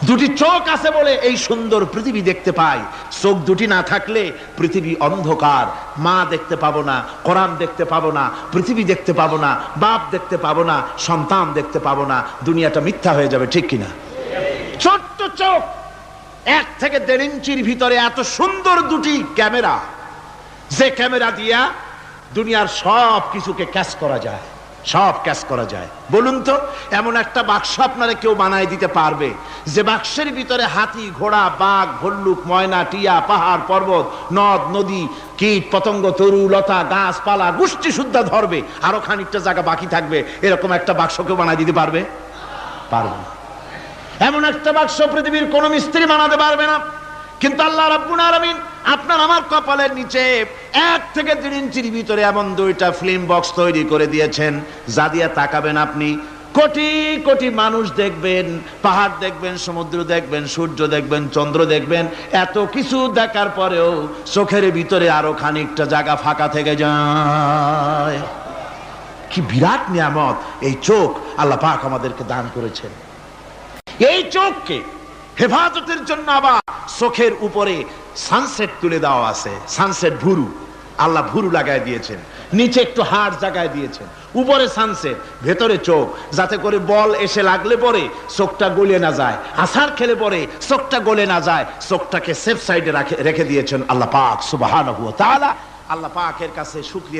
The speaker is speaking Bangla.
দুটি চোখ আছে বলে এই সুন্দর পৃথিবী দেখতে পাই। চোখ দুটি না থাকলে পৃথিবী অন্ধকার, মা দেখতে পাবো না, কোরআন দেখতে পাবো না, পৃথিবী দেখতে পাবো না, বাপ দেখতে পাবো না, সন্তান দেখতে পাবো না, দুনিয়াটা মিথ্যা হয়ে যাবে, ঠিক কিনা? ছোট্ট চোখ, 1 থেকে 1.5 ইঞ্চির ভিতরে এত সুন্দর দুটি ক্যামেরা, যে ক্যামেরা দিয়া দুনিয়ার সব কিছুকে ক্যাচ করা যায়, সব ক্যাচ করা যায়। বলুন তো, এমন একটা বাক্স আপনারা কেউ বানায় দিতে পারবে যে বাক্সের ভিতরে হাতি, ঘোড়া, বাঘ, ভল্লুক, ময়না, টিয়া, পাহাড়, পর্বত, নদ নদী, কীট পতঙ্গ, তরু লতা, গাছপালা, গোষ্ঠী শুদ্ধা ধরবে, আরো খানিকটা জায়গা বাকি থাকবে, এরকম একটা বাক্স কেউ বানায় দিতে পারবে? পারবে না। এমন একটা বাক্স পৃথিবীর কোন মিস্ত্রি বানাতে পারবে না। কিন্তু আল্লাহ রাব্বুল আলামিন আপনার আমার কপালের নিচে 1 থেকে 1.5 ইঞ্চির ভিতরে এমন 2টা ফিল্ম বক্স তৈরি করে দিয়েছেন, যা দিয়ে তাকাবেন আপনি কোটি কোটি মানুষ দেখবেন, পাহাড় দেখবেন, সমুদ্র দেখবেন, সূর্য দেখবেন, চন্দ্র দেখবেন। এত কিছু দেখার পরেও চোখের ভিতরে আরো খানিকটা জায়গা ফাঁকা থেকে যায়। কি বিরাট নিয়ামত এই চোখ আল্লাহ পাক আমাদেরকে দান করেছেন। এই চোখকে হেফাজতের জন্য আবার চোখের উপরে সানসেট তুলে দেওয়া আছে। সানসেট ভুরু, আল্লাহ ভুরু লাগায় দিয়েছেন, নিচে একটু হাড় জায়গায় দিয়েছেন, উপরে সানসেট, ভেতরে চোখ, যাতে করে বল এসে লাগলে পরে চোখটা গলে না যায়, আছাড় খেলে পরে চোখটা গলে না যায়, চোখটাকে সেফ সাইডে রেখে দিয়েছেন আল্লাহ পাক সুবহানাহু ওয়া তাআলা। আল্লাহ পাকের কাছে শুকরিয়া।